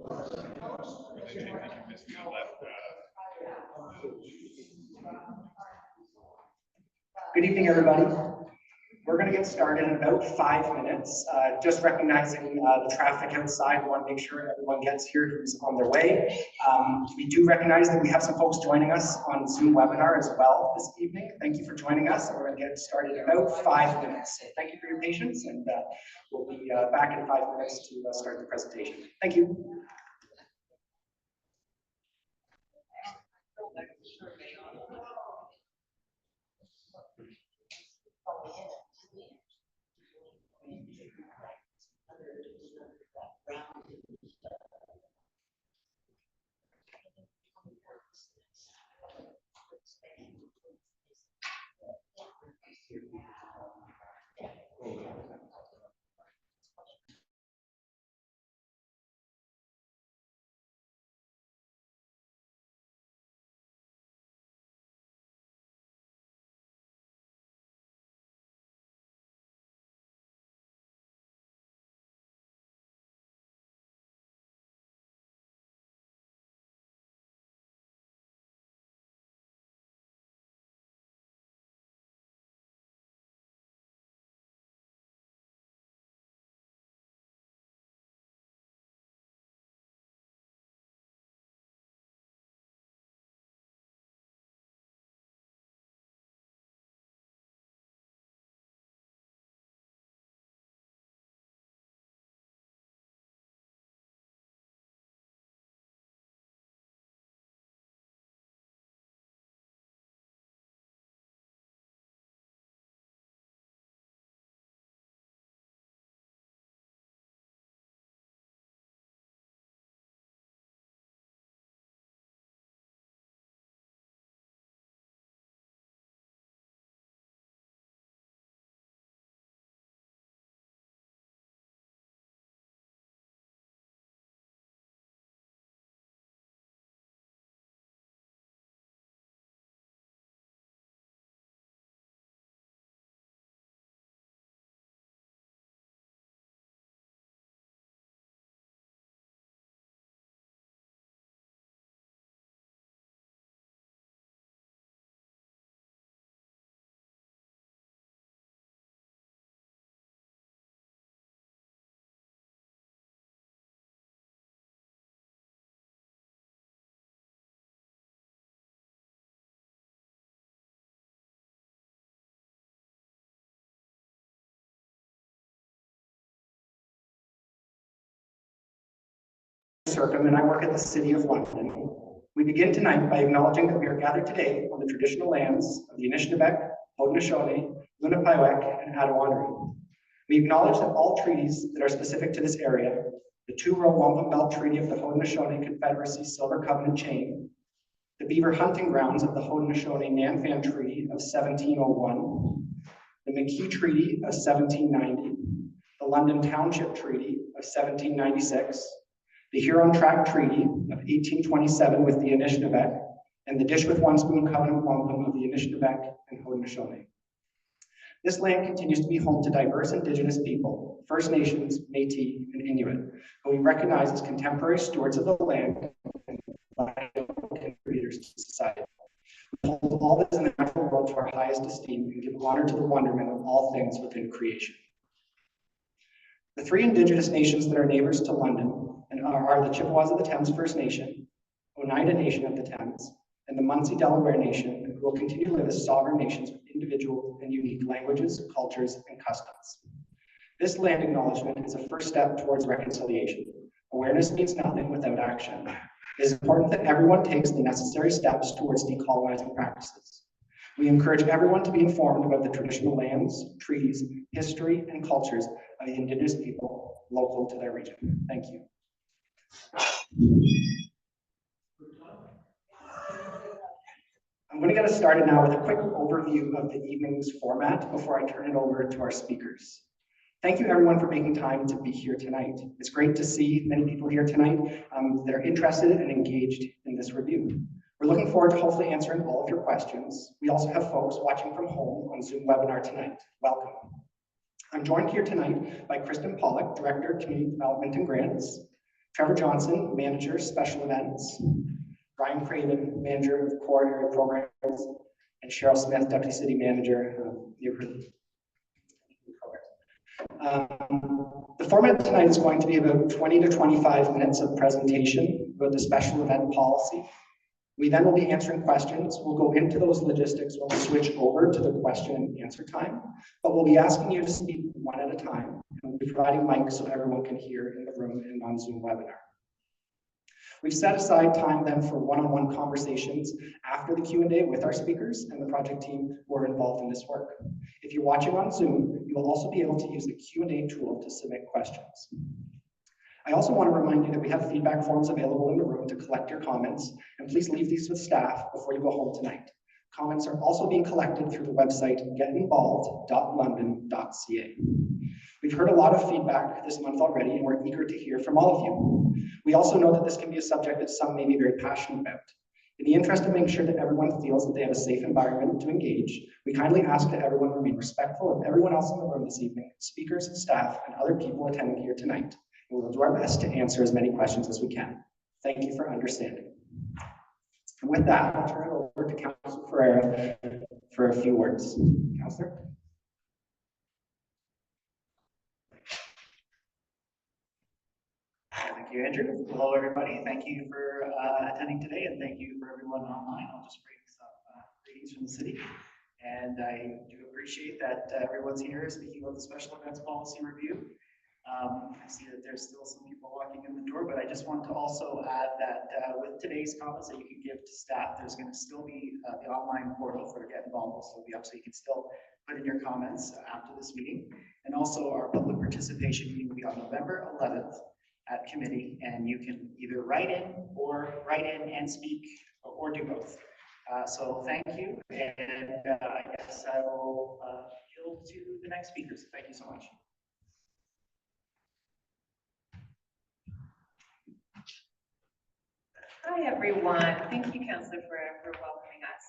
Good evening, everybody. We're going to get started in about 5 minutes. Just recognizing the traffic outside, we want to make sure everyone gets here who's on their way. We do recognize that we have some folks joining us on Zoom webinar as well this evening. Thank you for joining us, and we're going to get started in about 5 minutes. So thank you for your patience, and we'll be back in 5 minutes to start the presentation. Thank you. Circum, and I work at the City of London. We begin tonight by acknowledging that we are gathered today on the traditional lands of the Anishinaabe, Haudenosaunee, Lenape, and Attawanari. We acknowledge that all treaties that are specific to this area, the Two-Row Wampum Belt Treaty of the Haudenosaunee Confederacy Silver Covenant Chain, the Beaver Hunting Grounds of the Haudenosaunee Nanfan Treaty of 1701, the McKee Treaty of 1790, the London Township Treaty of 1796, the Huron Tract Treaty of 1827 with the Anishinaabe, and the Dish with One Spoon Covenant Wampum of the Anishinaabe and Haudenosaunee. This land continues to be home to diverse Indigenous people, First Nations, Métis, and Inuit, who we recognize as contemporary stewards of the land and contributors to society. We hold all this in the natural world to our highest esteem and give honor to the wonderment of all things within creation. The three Indigenous nations that are neighbors to London and are the Chippewas of the Thames First Nation, Oneida Nation of the Thames, and the Munsee Delaware Nation, who will continue to live as sovereign nations with individual and unique languages, cultures, and customs. This land acknowledgement is a first step towards reconciliation. Awareness means nothing without action. It is important that everyone takes the necessary steps towards decolonizing practices. We encourage everyone to be informed about the traditional lands, treaties, history, and cultures of the Indigenous people local to their region. Thank you. I'm going to get us started now with a quick overview of the evening's format before I turn it over to our speakers. Thank you everyone for making time to be here tonight. It's great to see many people here tonight that are interested and engaged in this review. We're looking forward to hopefully answering all of your questions. We also have folks watching from home on Zoom webinar tonight. Welcome. I'm joined here tonight by Kristen Pollock, Director of Community Development and Grants, Trevor Johnson, Manager, Special Events. Brian Craven, Manager of Core Area Programs. And Cheryl Smith, Deputy City Manager of Neighbourhood. The format tonight is going to be about 20 to 25 minutes of presentation about the special event policy. We then will be answering questions. We'll go into those logistics when we switch over to the question and answer time, but we'll be asking you to speak one at a time, and we'll be providing mics so everyone can hear in the room and on Zoom webinar. We've set aside time then for one-on-one conversations after the Q&A with our speakers and the project team who are involved in this work. If you're watching on Zoom, you will also be able to use the Q&A tool to submit questions. I also want to remind you that we have feedback forms available in the room to collect your comments, and please leave these with staff before you go home tonight. Comments are also being collected through the website getinvolved.london.ca. We've heard a lot of feedback this month already, and we're eager to hear from all of you. We also know that this can be a subject that some may be very passionate about. In the interest of making sure that everyone feels that they have a safe environment to engage, we kindly ask that everyone remain respectful of everyone else in the room this evening, speakers, staff, and other people attending here tonight. We will do our best to answer as many questions as we can. Thank you for understanding. And with that, I'll turn it over to Councillor Ferreira for a few words. Councillor? Thank you, Andrew. Hello, everybody. Thank you for attending today, and thank you for everyone online. I'll just bring some greetings from the city. And I do appreciate that everyone's here speaking about the special events policy review. I see that there's still some people walking in the door, but I just want to also add that with today's comments that you can give to staff, there's going to still be the online portal for Get Involved will still be up, so you can still put in your comments after this meeting. And also our public participation meeting will be on November 11th at committee, and you can either write in and speak or do both. So thank you, and I guess I will yield to the next speakers. Thank you so much. Hi, everyone. Thank you, Councillor, for welcoming us.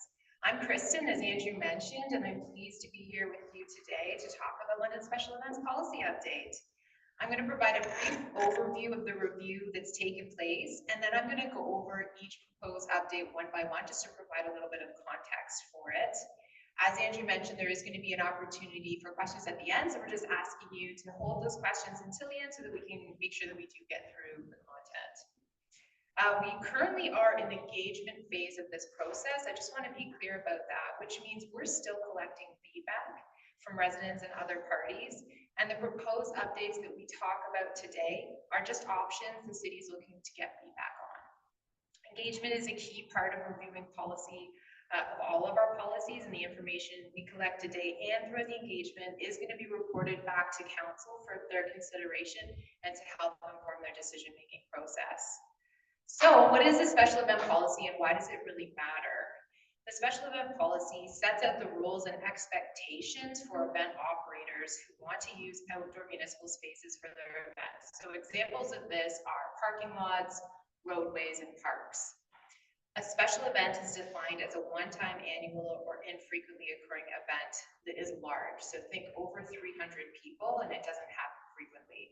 I'm Kristen, as Andrew mentioned, and I'm pleased to be here with you today to talk about London Special Events Policy Update. I'm going to provide a brief overview of the review that's taken place, and then I'm going to go over each proposed update one by one just to provide a little bit of context for it. As Andrew mentioned, there is going to be an opportunity for questions at the end, so we're just asking you to hold those questions until the end so that we can make sure that we do get through the content. We currently are in the engagement phase of this process. I just want to be clear about that, which means we're still collecting feedback from residents and other parties. And the proposed updates that we talk about today are just options the city is looking to get feedback on. Engagement is a key part of reviewing policy of all of our policies, and the information we collect today and through the engagement is going to be reported back to council for their consideration and to help inform their decision-making process. So what is a special event policy and why does it really matter? The special event policy sets out the rules and expectations for event operators who want to use outdoor municipal spaces for their events. So examples of this are parking lots, roadways, and parks. A special event is defined as a one-time annual or infrequently occurring event that is large. So think over 300 people, and it doesn't happen frequently.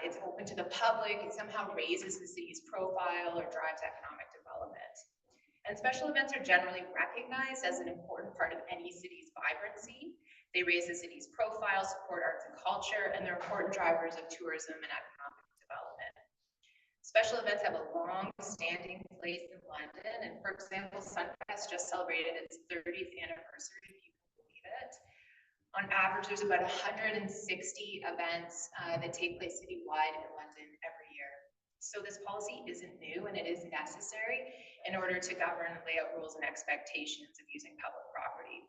It's open to the public, it somehow raises the city's profile or drives economic development. And special events are generally recognized as an important part of any city's vibrancy. They raise the city's profile, support arts and culture, and they're important drivers of tourism and economic development. Special events have a long-standing place in London, and for example, Sunfest just celebrated its 30th anniversary, if you can believe it. On average, there's about 160 events that take place citywide in London every year. So this policy isn't new, and it is necessary in order to govern and lay out rules and expectations of using public property.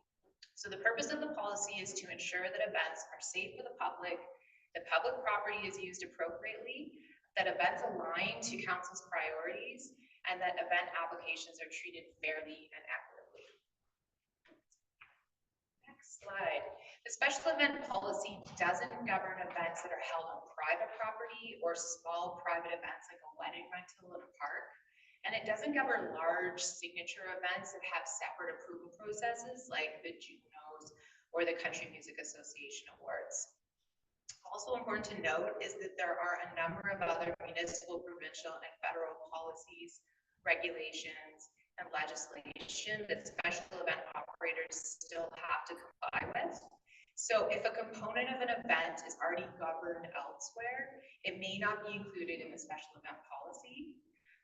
So the purpose of the policy is to ensure that events are safe for the public property is used appropriately, that events align to council's priorities, and that event applications are treated fairly and equitably. Next slide. The special event policy doesn't govern events that are held on private property or small private events like a wedding rental in a park. And it doesn't govern large signature events that have separate approval processes like the Junos or the Country Music Association Awards. Also important to note is that there are a number of other municipal, provincial, and federal policies, regulations, and legislation that special event operators still have to comply with. So if a component of an event is already governed elsewhere, it may not be included in the special event policy.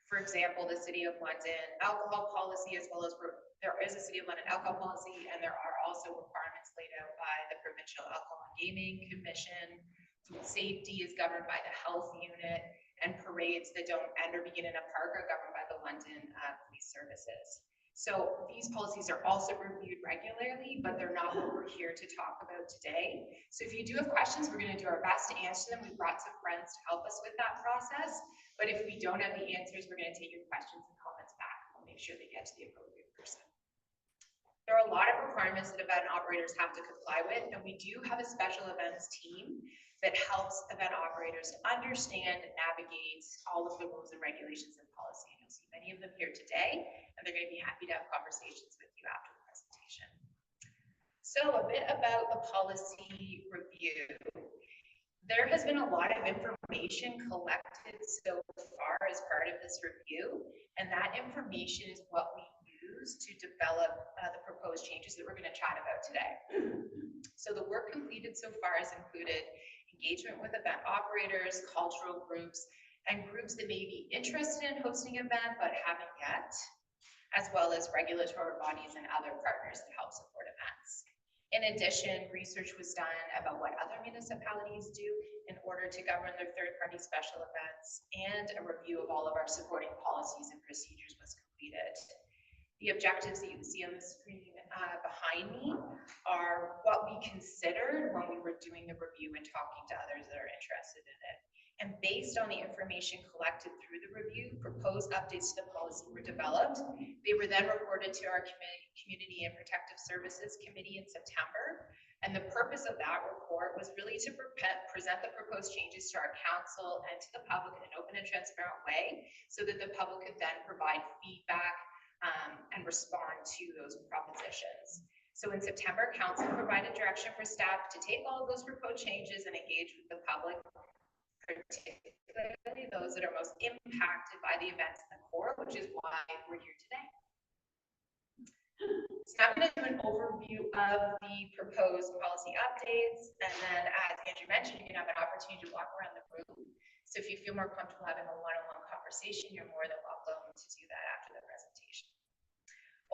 For example, the City of London alcohol policy, as well as there is a City of London alcohol policy, and there are also requirements laid out by the Provincial Alcohol and Gaming Commission. Food safety is governed by the health unit, and parades that don't end or begin in a park are governed by the London Police Services. So these policies are also reviewed regularly, but they're not what we're here to talk about today. So if you do have questions, we're going to do our best to answer them. We've brought some friends to help us with that process. But if we don't have the answers, we're going to take your questions and comments back. We'll make sure they get to the appropriate person. There are a lot of requirements that event operators have to comply with, and we do have a special events team that helps event operators understand and navigate all of the rules and regulations and policy. And you'll see many of them here today, and they're going to be happy to have conversations with you after the presentation. So a bit about the policy review. There has been a lot of information collected so far as part of this review, and that information is what we use to develop the proposed changes that we're going to chat about today. So the work completed so far has included engagement with event operators, cultural groups, and groups that may be interested in hosting an event but haven't yet, as well as regulatory bodies and other partners that help support events. In addition, research was done about what other municipalities do in order to govern their third-party special events, and a review of all of our supporting policies and procedures was completed. The objectives that you can see on the screen behind me are what we considered when we were doing the review and talking to others that are interested in it. And based on the information collected through the review, proposed updates to the policy were developed. They were then reported to our Community and Protective Services Committee in September. And the purpose of that report was really to present the proposed changes to our council and to the public in an open and transparent way, so that the public could then provide feedback and respond to those propositions. So in September, council provided direction for staff to take all of those proposed changes and engage with the public, particularly those that are most impacted by the events in the core, which is why we're here today. So I'm going to do an overview of the proposed policy updates, and then as Andrew mentioned, you can have an opportunity to walk around the room. So if you feel more comfortable having a one-on-one conversation, you're more than welcome to do that after the presentation.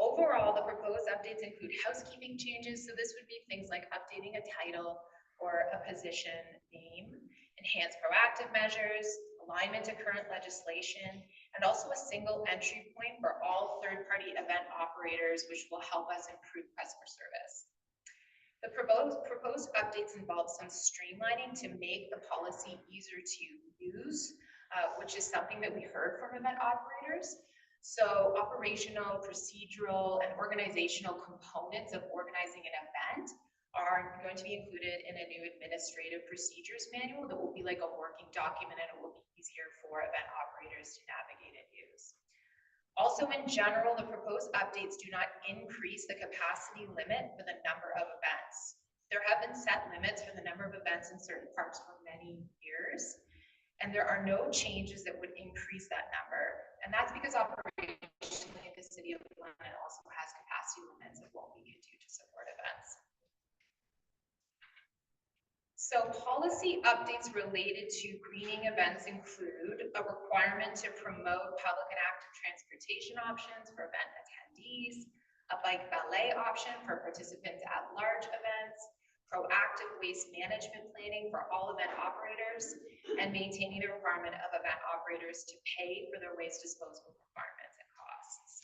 Overall, the proposed updates include housekeeping changes. So this would be things like updating a title or a position name, enhanced proactive measures, alignment to current legislation, and also a single entry point for all third-party event operators, which will help us improve customer service. The proposed updates involve some streamlining to make the policy easier to use, which is something that we heard from event operators. So operational, procedural, and organizational components of organizing an event are going to be included in a new administrative procedures manual that will be like a working document, and it will be easier for event operators to navigate and use. Also, in general, the proposed updates do not increase the capacity limit for the number of events. There have been set limits for the number of events in certain parks for many years, and there are no changes that would increase that number. And that's because operationally the City of London also has capacity limits of what we can do to support events. So policy updates related to greening events include a requirement to promote public and active transportation options for event attendees, a bike valet option for participants at large events, proactive waste management planning for all event operators, and maintaining the requirement of event operators to pay for their waste disposal requirements and costs.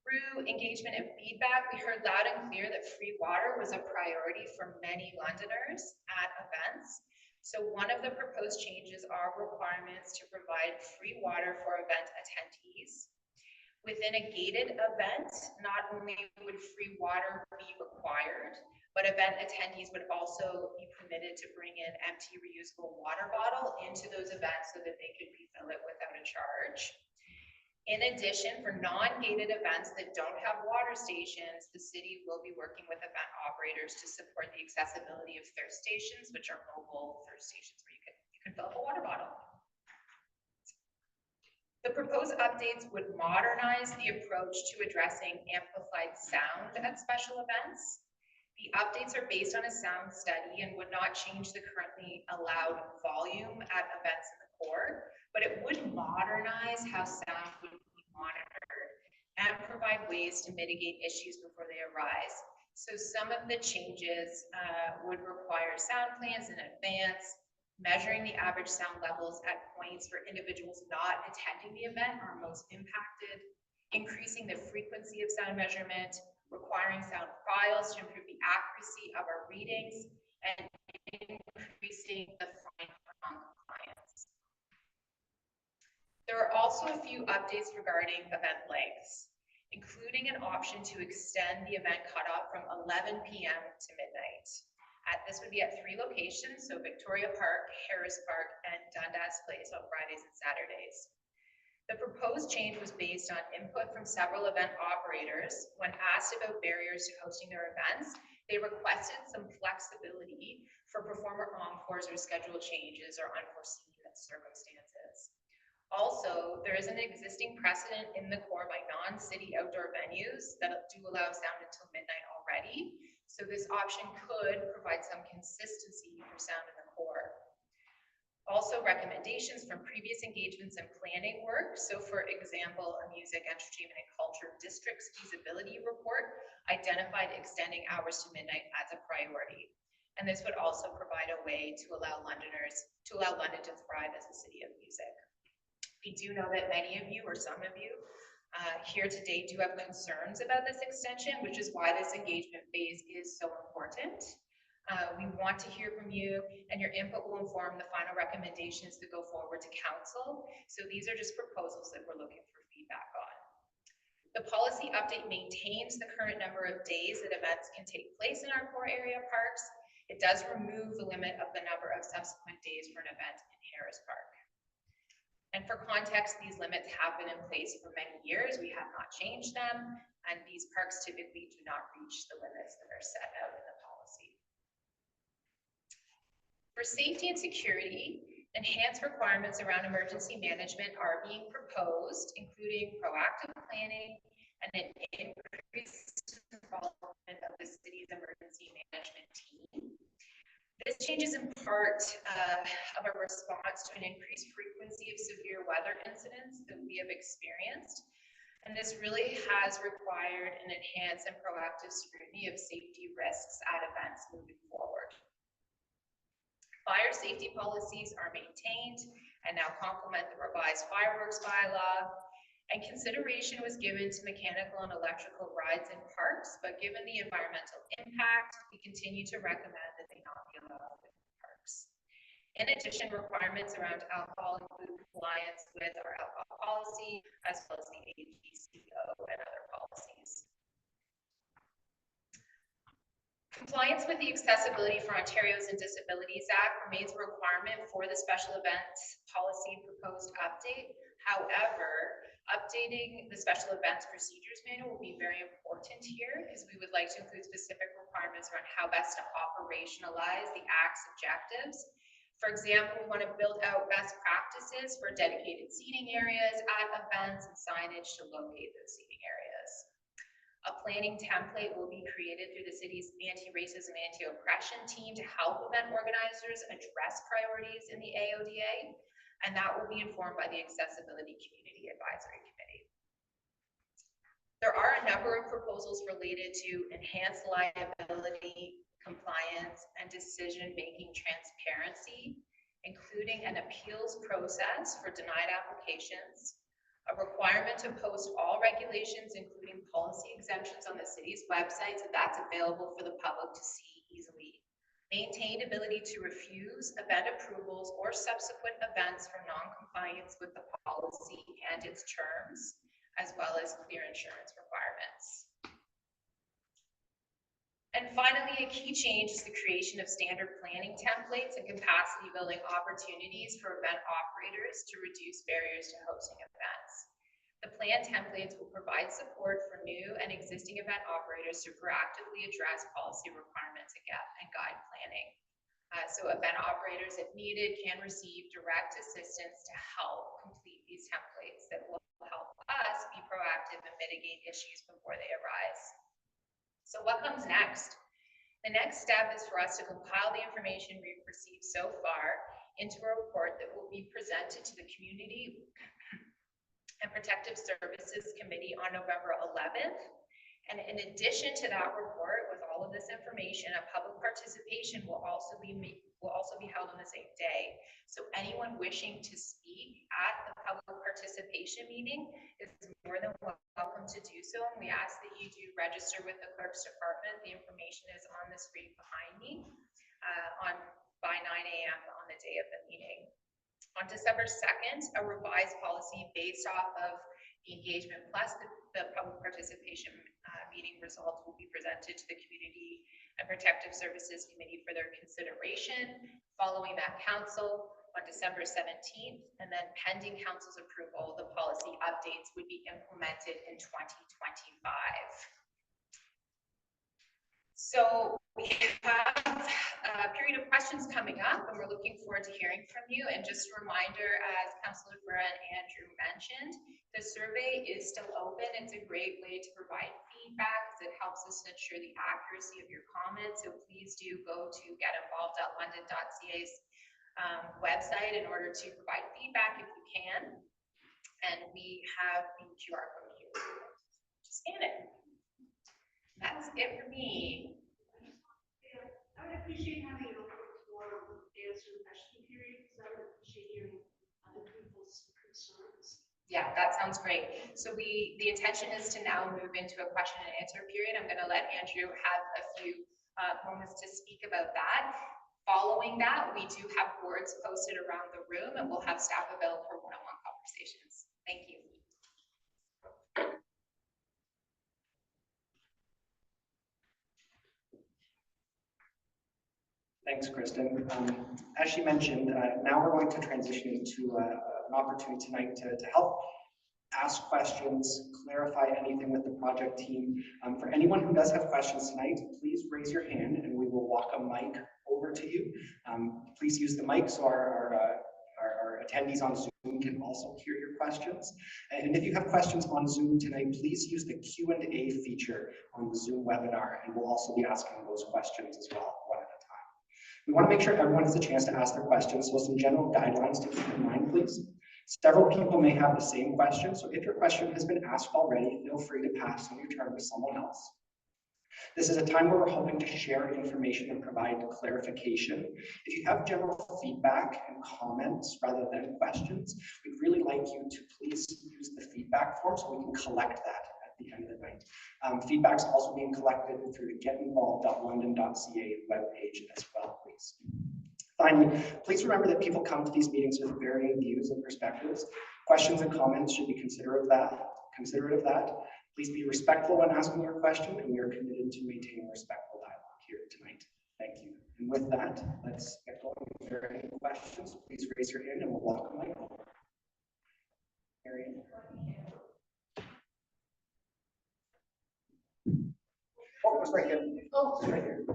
Through engagement and feedback, we heard loud and clear that free water was a priority for many Londoners at events. So one of the proposed changes are requirements to provide free water for event attendees. Within a gated event, not only would free water be required, but event attendees would also be permitted to bring in empty reusable water bottle into those events so that they could refill it without a charge. In addition, for non-gated events that don't have water stations, the city will be working with event operators to support the accessibility of thirst stations, which are mobile thirst stations where you can fill up a water bottle. The proposed updates would modernize the approach to addressing amplified sound at special events. The updates are based on a sound study and would not change the currently allowed volume at events in the core, but it would modernize how sound would be monitored and provide ways to mitigate issues before they arise. So some of the changes would require sound plans in advance, measuring the average sound levels at points where individuals not attending the event are most impacted, increasing the frequency of sound measurement, requiring sound files to improve the accuracy of our readings, and increasing the fine for non-compliance. There are also a few updates regarding event lengths, including an option to extend the event cutoff from 11 p.m. to midnight. This would be at 3 locations, so Victoria Park, Harris Park, and Dundas Place on Fridays and Saturdays. The proposed change was based on input from several event operators. When asked about barriers to hosting their events, they requested some flexibility for performer encores or schedule changes or unforeseen circumstances. Also, there is an existing precedent in the core by non-city outdoor venues that do allow sound until midnight already. So this option could provide some consistency for sound in the core. Also, recommendations from previous engagements and planning work. So for example, a music, entertainment, and culture district's feasibility report identified extending hours to midnight as a priority. And this would also provide a way to allow London to thrive as a city of music. We do know that many of you, or some of you, here today do have concerns about this extension, which is why this engagement phase is so important. We want to hear from you, and your input will inform the final recommendations that go forward to council. So these are just proposals that we're looking for feedback on. The policy update maintains the current number of days that events can take place in our core area parks. It does remove the limit of the number of subsequent days for an event in Harris Park. And for context, these limits have been in place for many years. We have not changed them, and these parks typically do not reach the limits that are set out in the policy. For safety and security, enhanced requirements around emergency management are being proposed, including proactive planning and an increased involvement of the city's emergency management team. This change is in part of a response to an increased frequency of severe weather incidents that we have experienced. And this really has required an enhanced and proactive scrutiny of safety risks at events moving forward. Fire safety policies are maintained and now complement the revised fireworks bylaw. And consideration was given to mechanical and electrical rides in parks, but given the environmental impact, we continue to recommend that they not be allowed in parks. In addition, requirements around alcohol include compliance with our alcohol policy, as well as the AGCO and other policies. Compliance with the Accessibility for Ontarians and Disabilities Act remains a requirement for the special events policy proposed update. However, updating the special events procedures manual will be very important here, because we would like to include specific requirements around how best to operationalize the Act's objectives. For example, we want to build out best practices for dedicated seating areas at events and signage to locate those seating areas. A planning template will be created through the city's anti-racism, anti-oppression team to help event organizers address priorities in the AODA, and that will be informed by the Accessibility Community Advisory Committee. There are a number of proposals related to enhanced liability, compliance, and decision-making transparency, including an appeals process for denied applications, a requirement to post all regulations, including policy exemptions, on the city's website, so that's available for the public to see easily. Maintained ability to refuse event approvals or subsequent events for non-compliance with the policy and its terms, as well as clear insurance requirements. And finally, a key change is the creation of standard planning templates and capacity building opportunities for event operators to reduce barriers to hosting events. The plan templates will provide support for new and existing event operators to proactively address policy requirements and guide planning. So event operators, if needed, can receive direct assistance to help complete these templates that will help us be proactive and mitigate issues before they arise. So what comes next? The next step is for us to compile the information we've received so far into a report that will be presented to the Community and Protective Services Committee on November 11th. And in addition to that report, with all of this information, a public participation will also be held on the same day. So anyone wishing to speak at the public participation meeting is more than welcome to do so. And we ask that you do register with the clerk's department. The information is on the screen behind me by 9 a.m. on the day of the meeting. On December 2nd, a revised policy based off of the engagement plus the public participation meeting results will be presented to the Community and Protective Services Committee for their consideration. Following that council on December 17th, and then pending council's approval, the policy updates would be implemented in 2025. So we have a period of questions coming up, and we're looking forward to hearing from you. And just a reminder, as Councillor Burr and Andrew mentioned, the survey is still open. It's a great way to provide feedback because it helps us to ensure the accuracy of your comments. So please do go to getinvolved.london.ca's website in order to provide feedback if you can. And we have the QR code here. Just scan it. That's it for me. I would appreciate having an open forum answer question period, because I would appreciate hearing other people's concerns. Yeah, that sounds great. So the intention is to now move into a question and answer period. I'm going to let Andrew have a few moments to speak about that. Following that, we do have boards posted around the room, and we'll have staff available for one-on-one conversations. Thank you. Thanks, Kristen. As she mentioned, now we're going to transition into an opportunity tonight to help ask questions, clarify anything with the project team. For anyone who does have questions tonight, please raise your hand and we will walk a mic over to you. Please use the mic so our attendees on Zoom can also hear your questions. And if you have questions on Zoom tonight, please use the Q&A feature on the Zoom webinar, and we'll also be asking those questions as well, one at a time. We want to make sure everyone has a chance to ask their questions, so some general guidelines to keep in mind, please. Several people may have the same question, so if your question has been asked already, feel free to pass on your turn to someone else. This is a time where we're hoping to share information and provide clarification. If you have general feedback and comments rather than questions, we'd really like you to please use the feedback form so we can collect that at the end of the night. Feedback's also being collected through the getinvolved.london.ca webpage as well, please. Finally, please remember that people come to these meetings with varying views and perspectives. Questions and comments should be considerate of that. Please be respectful when asking your question, and we are committed to maintaining respectful dialogue here tonight. Thank you. And with that, let's get going. If there are any questions, please raise your hand and we'll welcome you over. Marion. Oh, it's right here. Oh, it's right here.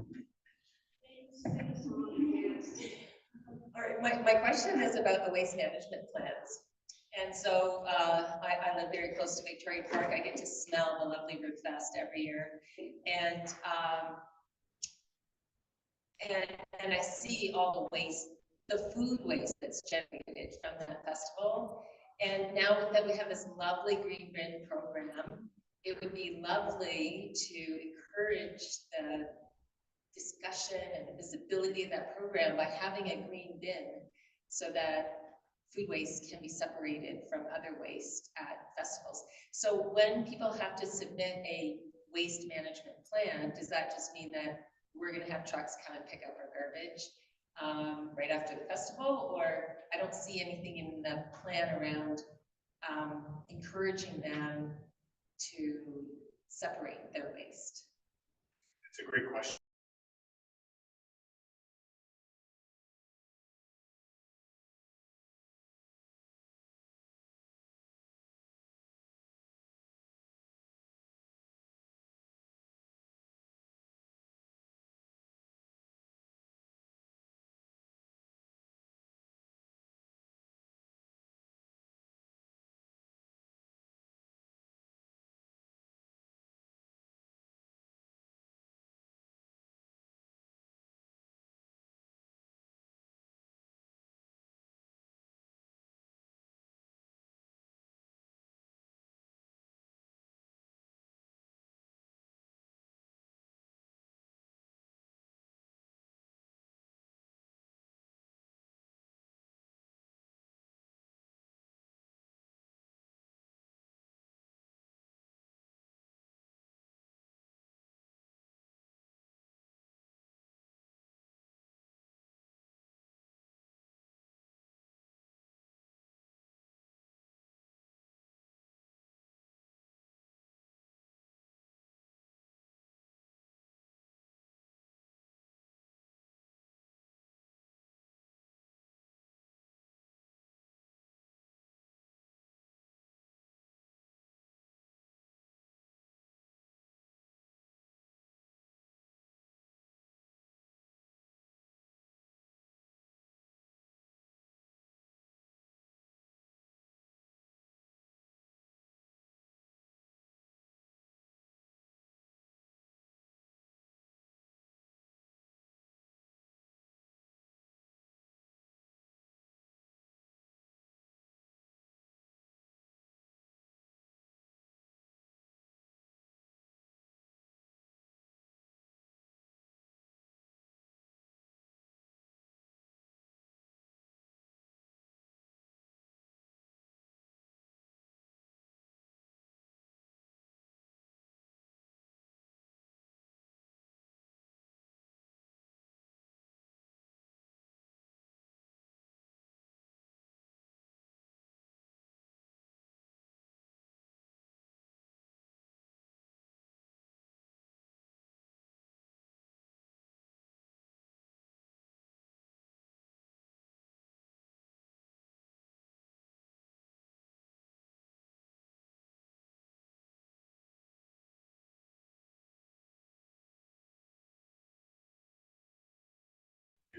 All right, my question is about the waste management plans. And so I live very close to Victoria Park. I get to smell the lovely Root Fest every year. And I see all the waste, the food waste that's generated from that festival. And now that we have this lovely green bin program, it would be lovely to encourage the discussion and the visibility of that program by having a green bin so that food waste can be separated from other waste at festivals. So when people have to submit a waste management plan, does that just mean that we're going to have trucks come and pick up our garbage right after the festival? Or I don't see anything in the plan around encouraging them to separate their waste. It's a great question.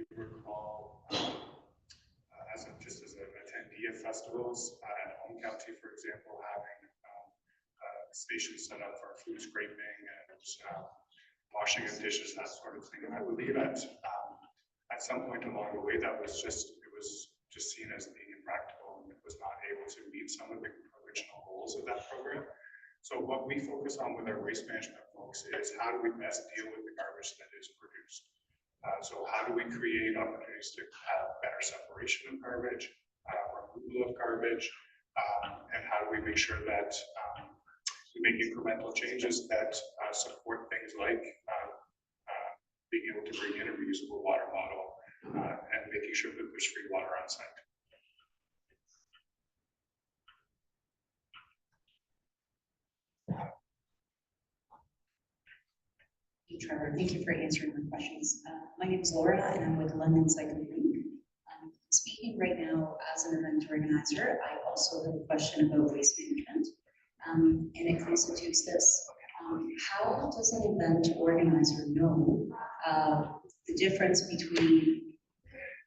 do recall, just as an attendee of festivals at Home County, for example, having stations set up for food scraping and washing of dishes, that sort of thing. And I believe at some point along the way, it was just seen as being impractical, and it was not able to meet some of the original goals of that program. So what we focus on with our waste management folks is how do we best deal with the garbage that is produced? So how do we create opportunities to have better separation of garbage, removal of garbage, and how do we make sure that we make incremental changes that support things like being able to bring in a reusable water bottle and making sure that there's free water on site. Hey, Trevor, thank you for answering my questions. My name is Laura, and I'm with London Cycling League. I'm speaking right now as an event organizer. I also have a question about waste management, and it constitutes this. How does an event organizer know the difference between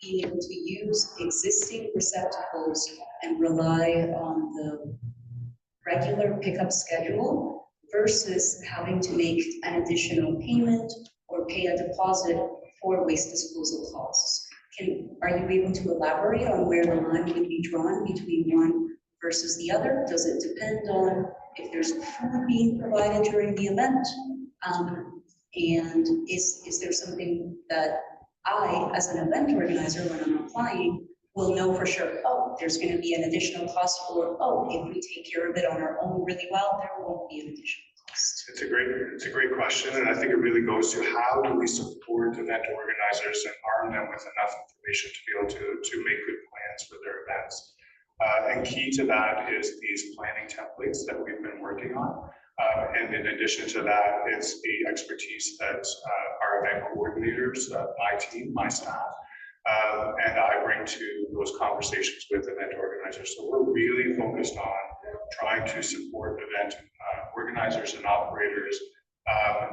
being able to use existing receptacles and rely on the regular pickup schedule versus having to make an additional payment or pay a deposit for waste disposal costs? Are you able to elaborate on where the line would be drawn between one versus the other? Does it depend on if there's food being provided during the event? And is there something that I, as an event organizer, when I'm applying, will know for sure, oh, there's going to be an additional cost, or, oh, if we take care of it on our own really well, there won't be an additional cost? It's a great question, and I think it really goes to how do we support event organizers and arm them with enough information to be able to make good plans for their events. And key to that is these planning templates that we've been working on. And in addition to that, it's the expertise that our event coordinators, my team, my staff, and I bring to those conversations with event organizers. So we're really focused on trying to support event organizers and operators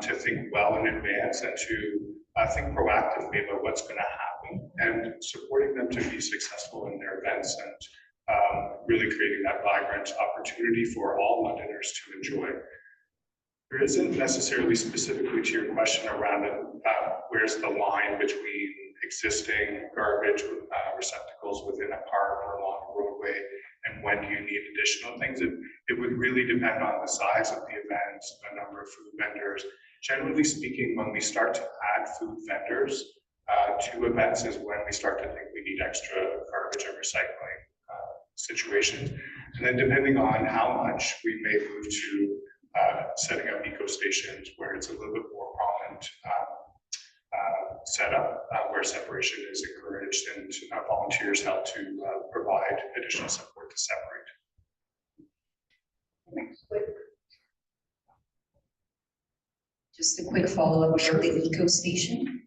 to think well in advance and to think proactively about what's going to happen and supporting them to be successful in their events and really creating that vibrant opportunity for all Londoners to enjoy. There isn't necessarily specifically to your question around where's the line between existing garbage receptacles within a park or along a roadway and when do you need additional things. It would really depend on the size of the event, the number of food vendors. Generally speaking, when we start to add food vendors to events is when we start to think we need extra garbage and recycling situations. And then depending on how much, we may move to setting up eco stations where it's a little bit more prominent setup where separation is encouraged and volunteers help to provide additional support to separate. Just a quick follow-up about the eco station.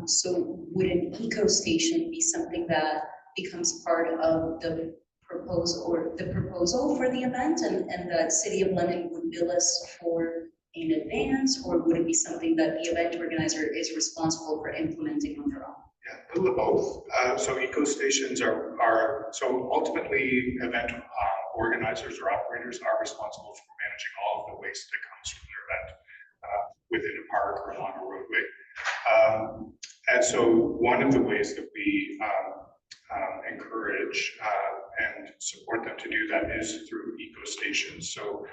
So would an eco station be something that becomes part of the proposal for the event, and that City of London would bill us for in advance, or would it be something that the event organizer is responsible for implementing on their own? Yeah, a little of both. So eco stations are so ultimately event organizers or operators are responsible for managing all of the waste that comes from their event within a park or along a roadway. And so one of the ways that we encourage and support them to do that is through eco stations. So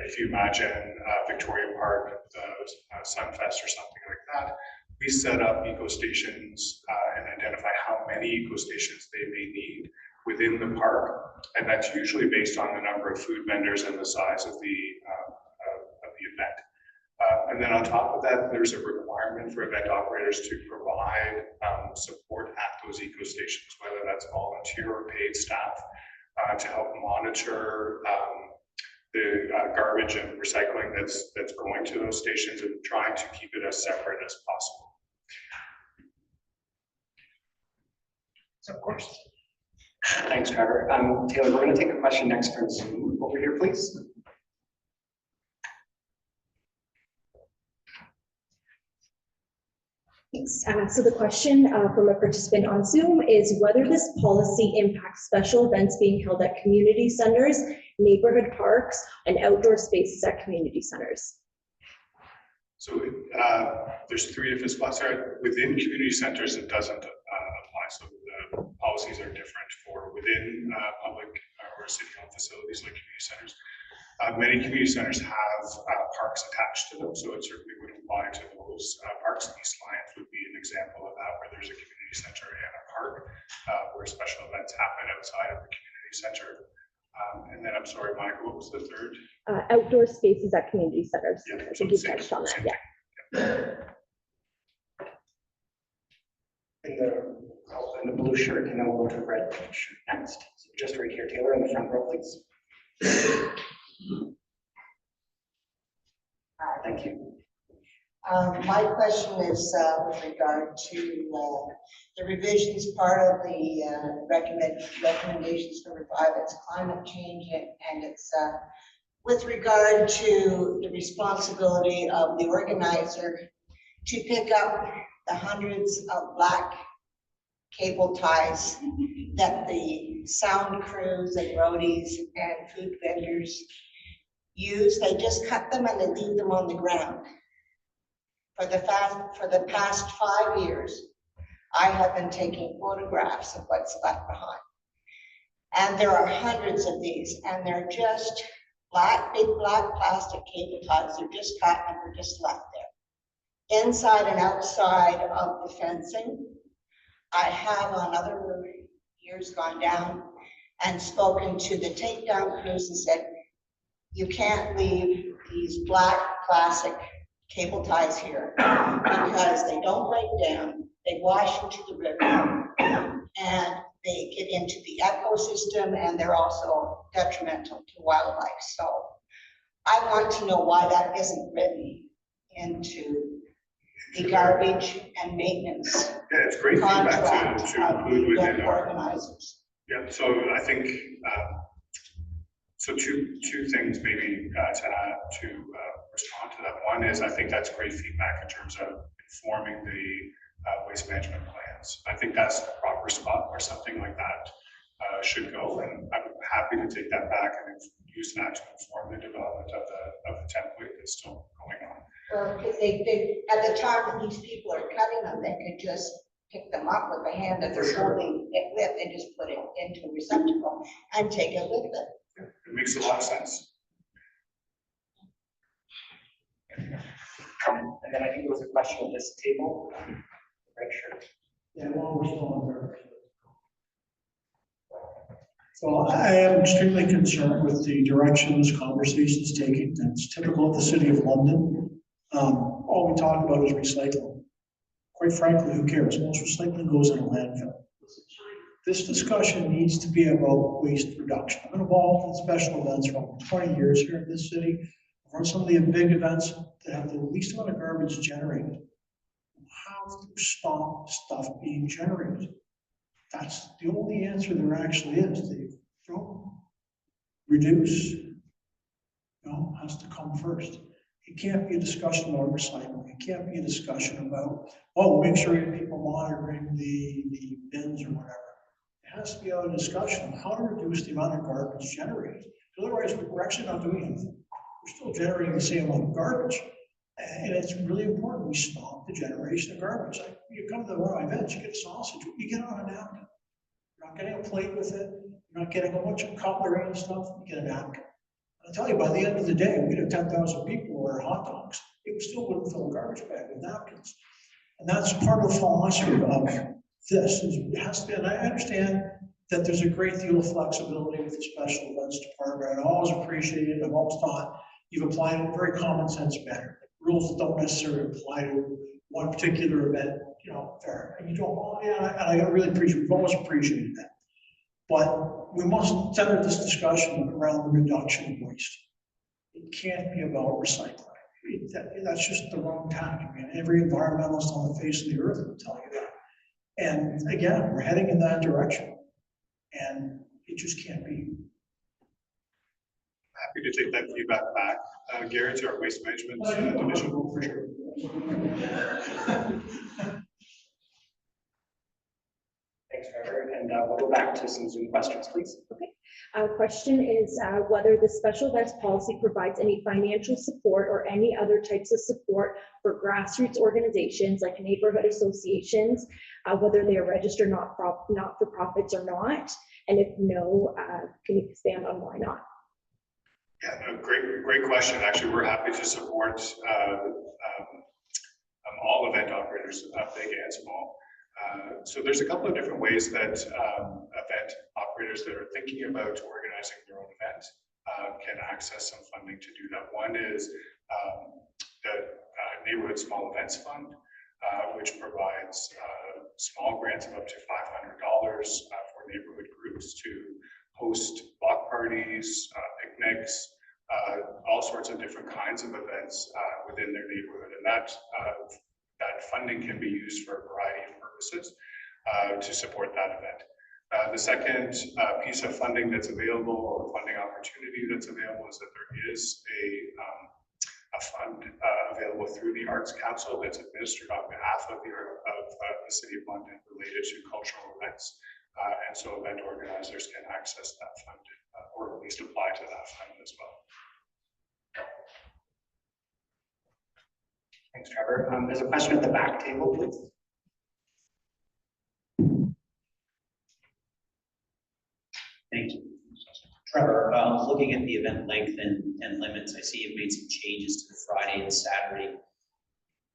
if you imagine Victoria Park, the Sunfest or something like that, we set up eco stations and identify how many eco stations they may need within the park, and that's usually based on the number of food vendors and the size of the event. And then on top of that, there's a requirement for event operators to provide support at those eco stations, whether that's volunteer or paid staff, to help monitor the garbage and recycling that's going to those stations and trying to keep it as separate as possible. So of course. Thanks, Trevor. Taylor, we're going to take a question next from Zoom. Over here, please. So the question from a participant on Zoom is whether this policy impacts special events being held at community centers, neighborhood parks, and outdoor spaces at community centers. So there's 3 different spots there. Within community centers, it doesn't apply. So the policies are different for within public or city-owned facilities like community centers. Many community centers have parks attached to them, so it certainly would apply to those parks. East Lyons would be an example of that, where there's a community center and a park where special events happen outside of the community center. And then, I'm sorry, Michael, what was the third? Outdoor spaces at community centers. Yeah, I so think you same- touched on that, same yeah. In the blue shirt, and then we'll go to the red shirt next. So just right here, Taylor, in the front row, please. Thank you. My question is with regard to the revisions, part of the recommendations number 5, it's climate change, and it's with regard to the responsibility of the organizer to pick up the hundreds of black cable ties that the sound crews and roadies and food vendors use. They just cut them and they leave them on the ground. For the past 5 years, I have been taking photographs of what's left behind. And there are hundreds of these, and they're just big black plastic cable ties. They're just cut and they're just left there. Inside and outside of the fencing, I have on other years gone down and spoken to the takedown crews and said, you can't leave these black plastic cable ties here because they don't break down, they wash into the river, and they get into the ecosystem, and they're also detrimental to wildlife. So I want to know why that isn't written into the garbage and maintenance Yeah, it's great feedback contract to of include the within event our. organizers. Yeah, so I think, so two things maybe to add to respond to that. One is I think that's great feedback in terms of informing the waste management plans. I think that's the proper spot where something like that should go, and I'm happy to take that back and use that to inform the development of the template that's still going on. Well, because they, at the time that these people are cutting them, they could just pick them up with the hand that they're holding it with and just put it into a receptacle and take it with them. It makes a lot of sense. And then I think there was a question at this table. Red shirt. Yeah, well, we're still on there. So I am extremely concerned with the direction this conversation is taking. That's typical of the city of London. All we talk about is recycling. Quite frankly, who cares? Most recycling goes in a landfill. This discussion needs to be about waste reduction. I'm involved in special events for over 20 years here in this city. I've run some of the big events that have the least amount of garbage generated. How to stop stuff being generated? That's the only answer there actually is. They don't reduce. Has to come first. It can't be a discussion about recycling. It can't be a discussion about, oh, make sure you have people monitoring the bins or whatever. It has to be a discussion on how to reduce the amount of garbage generated. Otherwise, we're actually not doing anything. We're still generating the same amount of garbage. And it's really important we stop the generation of garbage. Like, you come to one of my events, you get a sausage, you get on a napkin. You're not getting a plate with it. You're not getting a bunch of cutlery and stuff. You get a napkin. I'll tell you, by the end of the day, we'd have 10,000 people order hot dogs. It still wouldn't fill a garbage bag with napkins. And that's part of the philosophy of this. It has to be, and I understand that there's a great deal of flexibility with the special events department. I always appreciate it. I've always thought you've applied a very common sense manner. Rules that don't necessarily apply to one particular event, fair. And you don't, and I really appreciate, we've always appreciated that. But we must center this discussion around the reduction of waste. It can't be about recycling. That's just the wrong tack. I mean, every environmentalist on the face of the earth will tell you that. And again, we're heading in that direction. And it just can't be. Happy to take that feedback back. Gary, to our waste management division. For sure. Thanks, Trevor. And we'll go back to some Zoom questions, please. Question is whether the special events policy provides any financial support or any other types of support for grassroots organizations like neighborhood associations, whether they are registered not-for-profits or not, and if no, can you expand on why not? Yeah, no, great question. Actually, we're happy to support all event operators, big and small. So there's a couple of different ways that event operators that are thinking about organizing their own event can access some funding to do that. One is the Neighborhood Small Events Fund, which provides small grants of up to $500 for neighborhood groups to host block parties, picnics, all sorts of different kinds of events within their neighborhood. And that funding can be used for a variety of purposes to support that event. The second piece of funding that's available, or funding opportunity that's available, is that there is a fund available through the Arts Council that's administered on behalf of the City of London related to cultural events. And so event organizers can access that fund, or at least apply to that fund as well. Thanks, Trevor. There's a question at the back table, please. Thank you. Trevor, looking at the event length and limits, I see you've made some changes to the Friday and Saturday.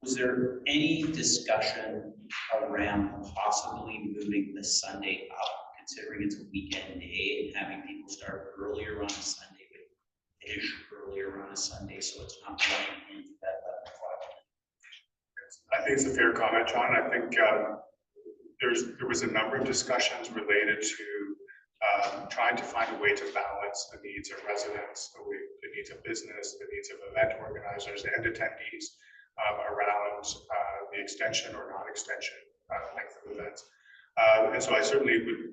Was there any discussion around possibly moving the Sunday up, considering it's a weekend day, and having people start earlier on a Sunday, but finish earlier on a Sunday, so it's not running into that 11 o'clock? I think it's a fair comment, John. I think there was a number of discussions related to trying to find a way to balance the needs of residents, the needs of business, the needs of event organizers and attendees around the extension or non-extension length of events. And so I certainly would,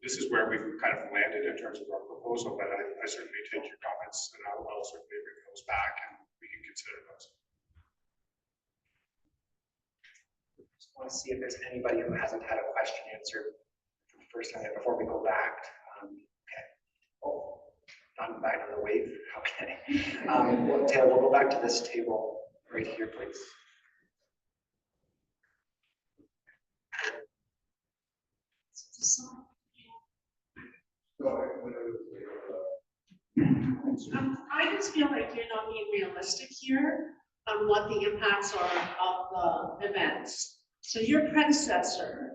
this is where we've kind of landed in terms of our proposal, but I certainly take your comments and I'll certainly bring those back and we can consider those. Just want to see if there's anybody who hasn't had a question answered for the first time before we go back. Okay. Oh, not back on the wave. Okay. We'll go back to this table right here, please. I just feel like you're not being realistic here on what the impacts are of the events. So your predecessor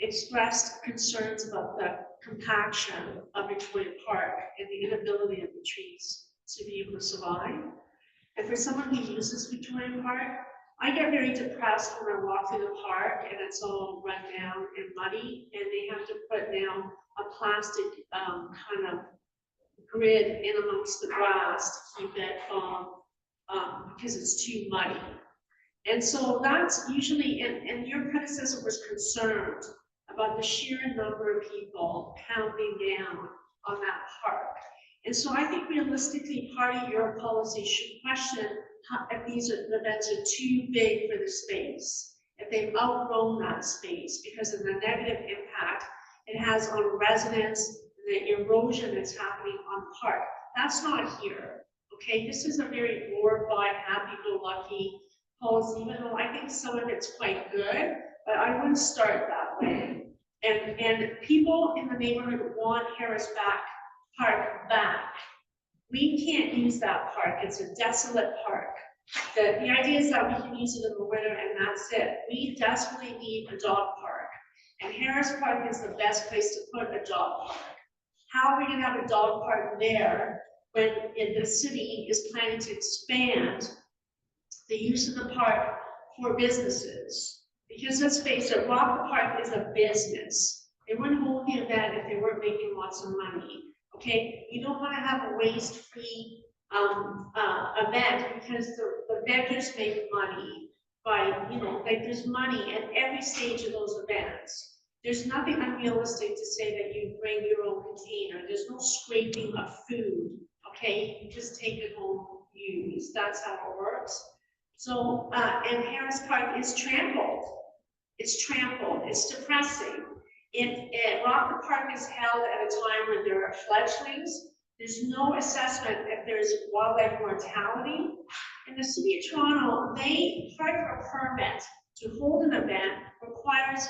expressed concerns about the compaction of Victoria Park and the inability of the trees to be able to survive. And for someone who uses Victoria Park, I get very depressed when I walk through the park and it's all run down and muddy, and they have to put down a plastic kind of grid in amongst the grass to keep it because it's too muddy. And so that's usually, and your predecessor was concerned about the sheer number of people pounding down on that park. And so I think realistically, part of your policy should question if these events are too big for the space, if they've outgrown that space because of the negative impact it has on residents, the erosion that's happening on the park. That's not here, okay? This is a very glorified, happy-go-lucky policy, even though I think some of it's quite good, but I wouldn't start that way. And people in the neighborhood want Harris Park back. We can't use that park. It's a desolate park. The idea is that we can use it in the winter and that's it. We desperately need a dog park. And Harris Park is the best place to put a dog park. How are we gonna have a dog park there when the city is planning to expand the use of the park for businesses? Because let's face it, Rock Park is a business. They wouldn't hold the event if they weren't making lots of money. Okay, you don't want to have a waste-free event because the vendors make money by, like there's money at every stage of those events. There's nothing unrealistic to say that you bring your own container. There's no scraping of food, okay? You just take it home, use. That's how it works. So, and Harris Park is trampled. It's trampled, it's depressing. if Rocket Park is held at a time when there are fledglings, there's no assessment if there's wildlife mortality. In the city of Toronto, part of a permit to hold an event requires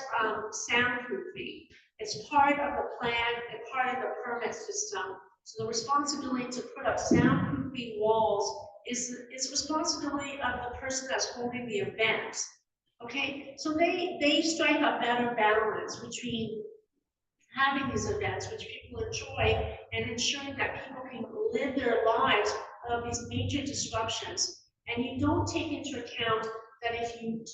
soundproofing. It's part of the plan and part of the permit system. So the responsibility to put up soundproofing walls is responsibility of the person that's holding the event. Okay, so they strike a better balance between having these events, which people enjoy, and ensuring that people can live their lives without these major disruptions. And you don't take into account that if you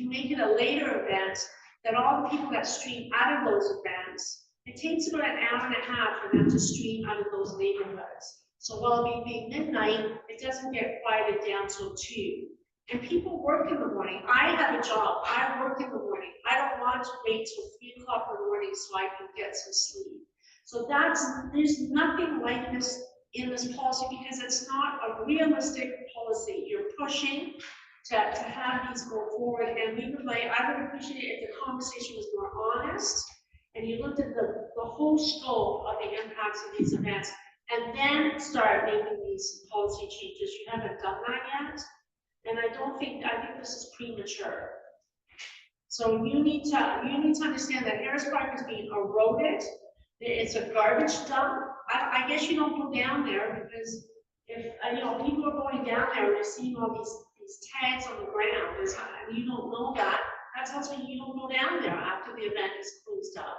make it a later event, that all the people that stream out of those events, it takes about an hour and a half for them to stream out of those neighborhoods. So while it may be midnight, it doesn't get quieted down till 2. And people work in the morning. I have a job. I work in the morning. I don't want to wait till 3 o'clock in the morning so I can get some sleep. So there's nothing like this in this policy because it's not a realistic policy. You're pushing to have these go forward, and I would appreciate it if the conversation was more honest and you looked at the whole scope of the impacts of these events and then start making these policy changes. You haven't done that yet. And I think this is premature. So you need to understand that Harris Park is being eroded. It's a garbage dump. I guess you don't go down there because if people are going down there and they're seeing all these tags on the ground, and you don't know that tells me you don't go down there after the event is closed up.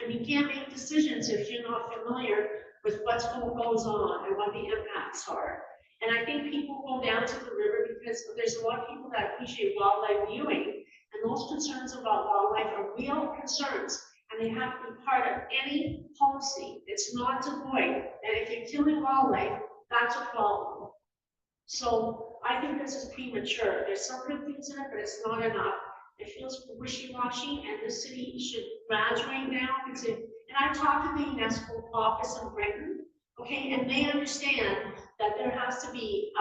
And you can't make decisions if you're not familiar with what goes on and what the impacts are. And I think people go down to the river because there's a lot of people that appreciate wildlife viewing, and those concerns about wildlife are real concerns, and they have to be part of any policy. It's not to avoid, and if you're killing wildlife, that's a problem. So I think this is premature. There's some good things in it, but it's not enough. It feels wishy-washy, and the city should graduate now. And I talked to the UNESCO office in Britain, okay, and they understand that there has to be,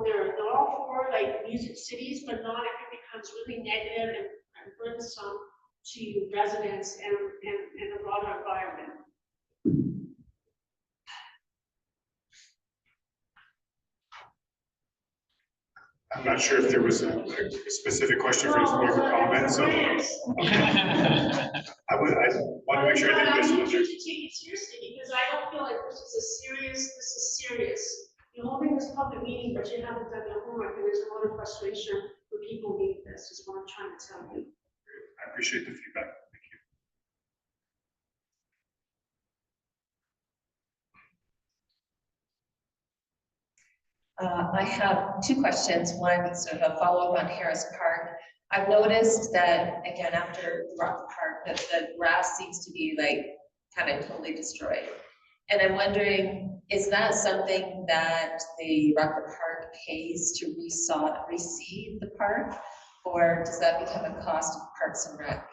they're all for like music cities, but not if it becomes really negative and burdensome to residents and the broader environment. I'm not sure if there was a specific question for his comment, so. I want to make sure that this I need was. you to take it seriously because I don't feel like this is serious. You're holding this public meeting, but you haven't done your homework, and there's a lot of frustration when people need this, is what I'm trying to tell you. I appreciate the feedback. Thank you. I have 2 questions. One sort of a follow-up on Harris Park. I've noticed that, again, after Rock Park, that the grass seems to be like kind of totally destroyed. And I'm wondering, is that something that the Rock Park pays to reseed the park? Or does that become a cost of Parks and Rec?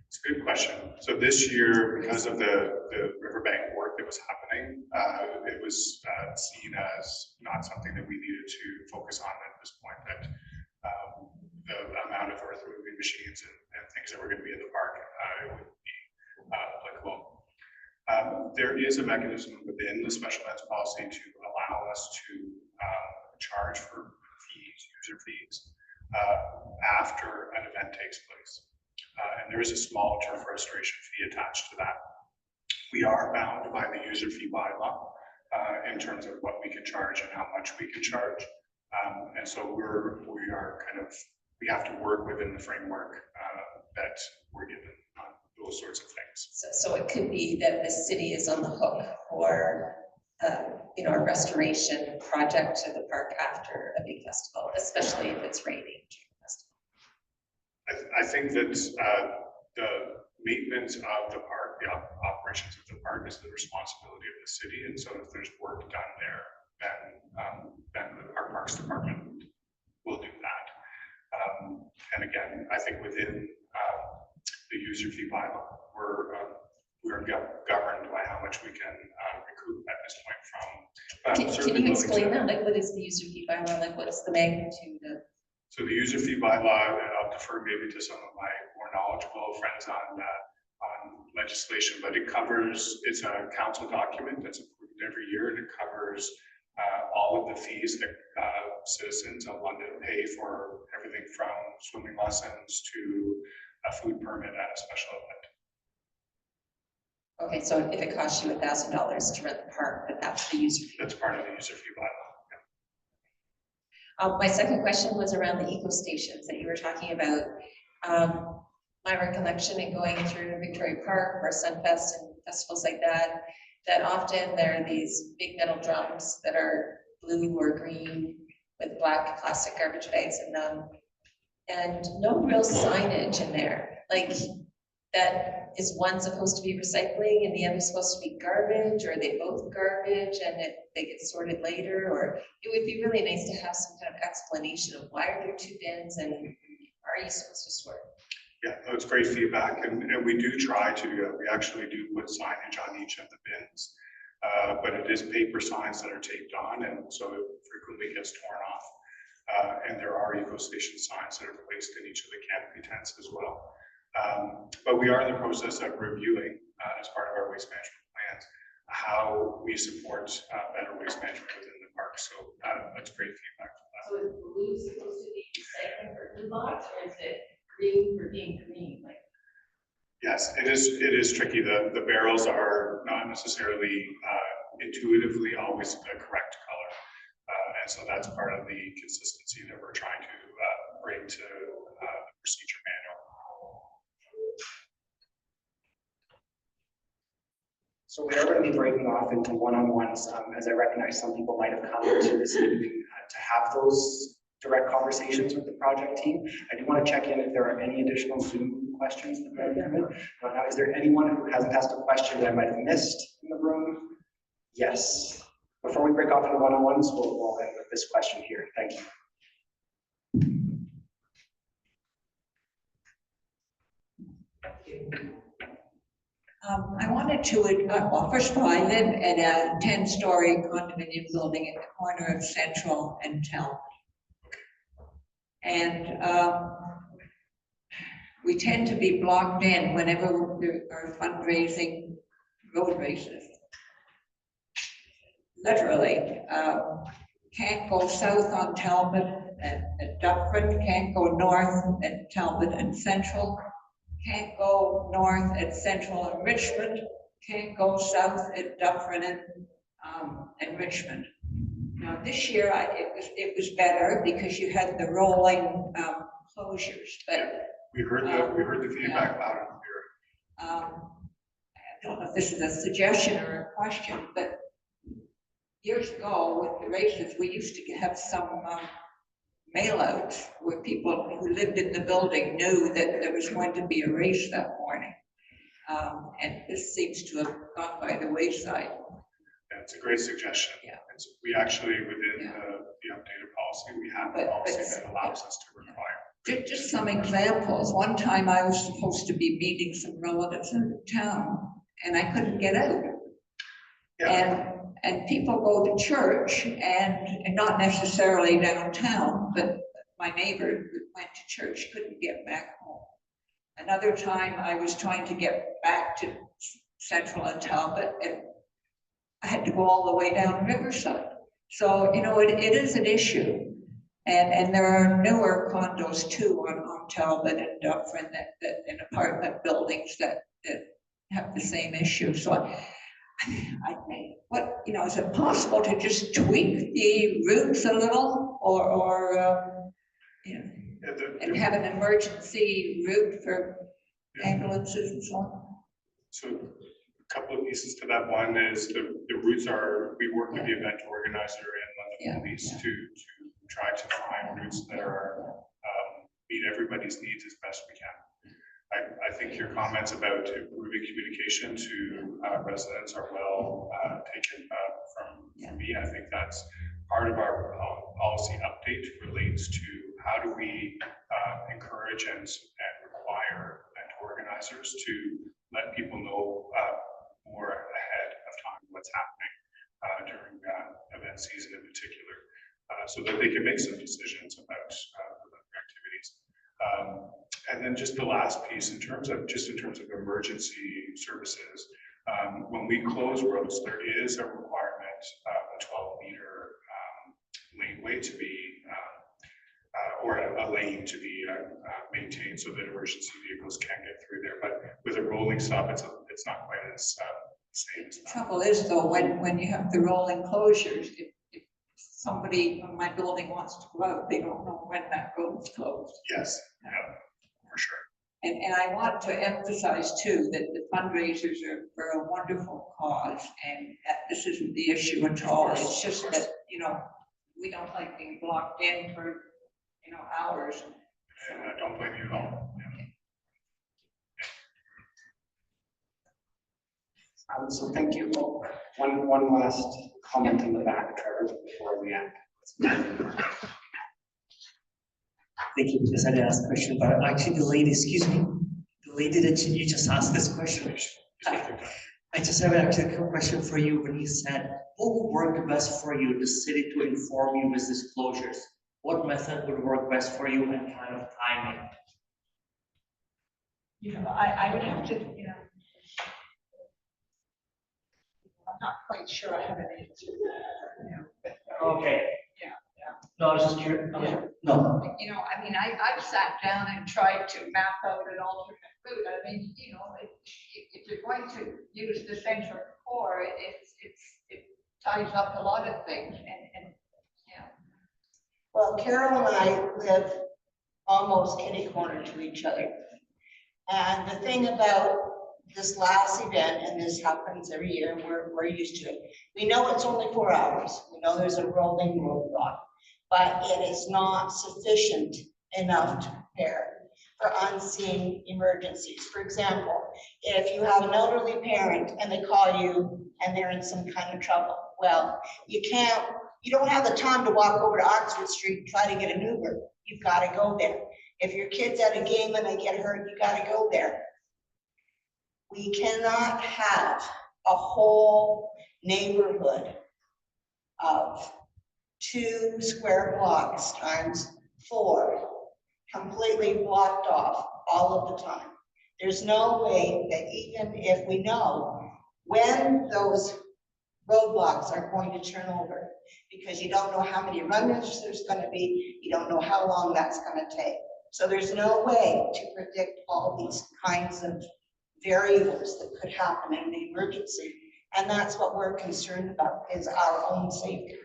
It's a good question. So this year, because of the riverbank work that was happening, it was seen as not something that we needed to focus on at this point, that the amount of earth moving machines and things that were going to be in the park would be applicable. There is a mechanism within the special events policy to allow us to charge for fees, user fees, after an event takes place. And there is a small turf restoration fee attached to that. We are bound by the user fee bylaw in terms of what we can charge and how much we can charge. And so we have to work within the framework that we're given on those sorts of things. So it could be that the city is on the hook for a restoration project to the park after a big festival, especially if it's raining during the festival. I think that the maintenance of the park, the operations of the park is the responsibility of the city. And so if there's work done there, then our Parks Department will do that. And again, I think within the user fee bylaw, we're governed by how much we can recoup at this point from. Can you explain that? Like, what is the user fee bylaw? Like, what's the magnitude of? So the user fee bylaw, and I'll defer maybe to some of my more knowledgeable follow friends on legislation, but it's a council document that's approved every year, and it covers all of the fees that citizens of London pay for everything from swimming lessons to a food permit at a special event. Okay, so if it costs you $1,000 to rent the park, but that's the user fee. That's part of the user fee bylaw. My second question was around the eco stations that you were talking about. My recollection in going through Victoria Park or Sunfest and festivals like that, that often there are these big metal drums that are blue or green with black plastic garbage bags in them, and no real signage in there. Like, that is one supposed to be recycling and the other supposed to be garbage, or are they both garbage and they get sorted later? Or it would be really nice to have some kind of explanation of why are there two bins and are you supposed to sort? Yeah, that's great feedback, and we do try to, we actually do put signage on each of the bins, but it is paper signs that are taped on, and so it frequently gets torn off. And there are eco station signs that are placed in each of the canopy tents as well. But we are in the process of reviewing, as part of our waste management plans, how we support better waste management within the park. So that's great feedback. So is blue supposed to be recycling for blue box, or is it green for being green? Like, Yes, it is tricky. The barrels are not necessarily intuitively always the correct color. And so that's part of the consistency that we're trying to bring to the procedure manual. So we are going to be breaking off into one-on-ones, as I recognize some people might have come to this evening to have those direct conversations with the project team. I do want to check in if there are any additional Zoom questions that might have come in. Now, is there anyone who hasn't asked a question that I might have missed in the room? Yes. Before we break off into one-on-ones, we'll end with this question here. Thank you. I wanted to, well, first of all, I live in a 10-story condominium building at the corner of Central and Talbot. And we tend to be blocked in whenever there are fundraising road races. Literally, can't go south on Talbot at Dufferin, can't go north at Talbot and Central, can't go north at Central and Richmond, can't go south at Dufferin and Richmond. Now this year it was better because you had the rolling closures, but we heard the feedback loud and clear. I don't know if this is a suggestion or a question, but years ago with the races, we used to have some mail-outs where people who lived in the building knew that there was going to be a race that morning. And this seems to have gone by the wayside. Yeah, it's a great suggestion. Yeah. We actually, within the updated policy, we have a policy that allows us to require. Just some examples. One time I was supposed to be meeting some relatives in town and I couldn't get out. Yeah. And people go to church and not necessarily downtown, but my neighbor who went to church couldn't get back home. Another time I was trying to get back to Central and Talbot and I had to go all the way down Riverside. So, you know, it is an issue. And there are newer condos too on Talbot and Dufferin that in apartment buildings that have the same issue. So I think, what, you know, is it possible to just tweak the routes a little or you know, and have an emergency route for ambulances and so on? So a couple of pieces to that. One is the routes are, we work with the event organizer and London Police to try to find routes that are meet everybody's needs as best we can. I think your comments about improving communication to residents are well taken from me. I think that's part of our policy update relates to how do we encourage and require event organizers to let people know more ahead of time what's happening during event season in particular, so that they can make some decisions about activities. And And then just the last piece, in terms of emergency services, when we close roads, there is a requirement of a 12-meter laneway to be, or a lane to be maintained so that emergency vehicles can get through there. But with a rolling stop, it's not quite as same as that. Trouble is though, when you have the rolling closures, if somebody in my building wants to go out, they don't know when that road is closed. Yes, yeah, for sure. And I want to emphasize too, that the fundraisers are for a wonderful cause, and that this isn't the issue at all. It's just that, you know, we don't like being blocked in for, you know, hours. And I don't blame you at all. Yeah. So thank you. One last comment in the back, Trevor, before we end. Thank you. Yes, I did ask a question, but actually the lady, excuse me, the lady that you just asked this question. I just have actually a question for you. When you said, what would work best for you, the city to inform you with disclosures? What method would work best for you and kind of timing? You know, I would have to, you know, I'm not quite sure I have an answer. Okay. No, I was just curious. Okay. No. You know, I mean, I've sat down and tried to map out an alternate route. I mean, you know, if you're going to use the central core, it ties up a lot of things and yeah. Well, Carol and I live almost kitty corner to each other. And the thing about this last event, and this happens every year, we're used to it. We know it's only 4 hours. We know there's a rolling roadblock, but it is not sufficient enough to prepare for unseen emergencies. For example, if you have an elderly parent and they call you and they're in some kind of trouble, well, you don't have the time to walk over to Oxford Street and try to get an Uber. You've got to go there. If your kid's at a game and they get hurt, you got to go there. We cannot have a whole neighborhood of 2 square blocks times 4 completely blocked off all of the time. There's no way that even if we know when those roadblocks are going to turn over, because you don't know how many run-ins there's going to be, you don't know how long that's going to take. So there's no way to predict all these kinds of variables that could happen in an emergency. And that's what we're concerned about, is our own safety.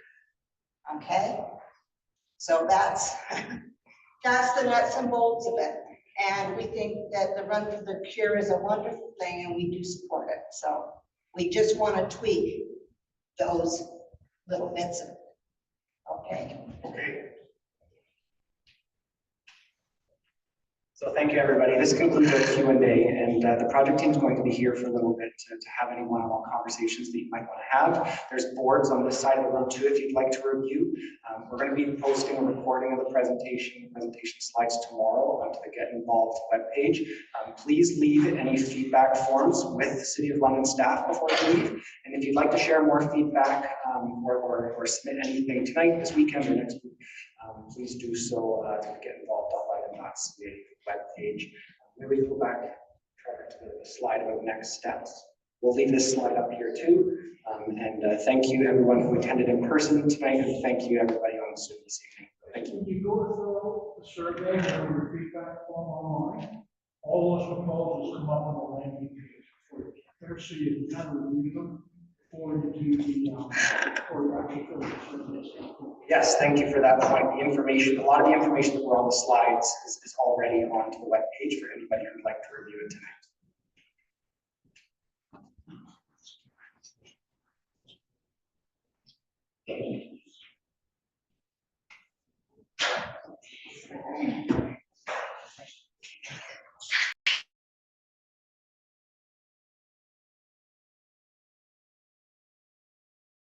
Okay? So that's the nuts and bolts of it. And we think that the Run for the Cure is a wonderful thing, and we do support it. So we just want to tweak those little bits of it. Okay. Okay. So thank you, everybody. This concludes our Q&A, and the project team is going to be here for a little bit to have any one-on-one conversations that you might want to have. There's boards on this side of the room too, if you'd like to review. We're going to be posting a recording of the presentation slides tomorrow onto the Get Involved webpage. Please leave any feedback forms with the City of London staff before you leave. And if you'd like to share more feedback or submit anything tonight, this weekend, or next week, please do so to the Get Involved.london.ca webpage. Maybe go back, Trevor, to the slide about next steps. We'll leave this slide up here too. And thank you everyone who attended in person tonight, and thank you everybody on Zoom this evening. Thank you. When you go to fill out the survey or your feedback form online, all those proposals come up on the landing page for you. There, so you can kind of review them before you do the, or you actually fill the survey. Yes, thank you for that point. The information, a lot of the information that were on the slides is already onto the webpage for anybody who'd like to review it tonight.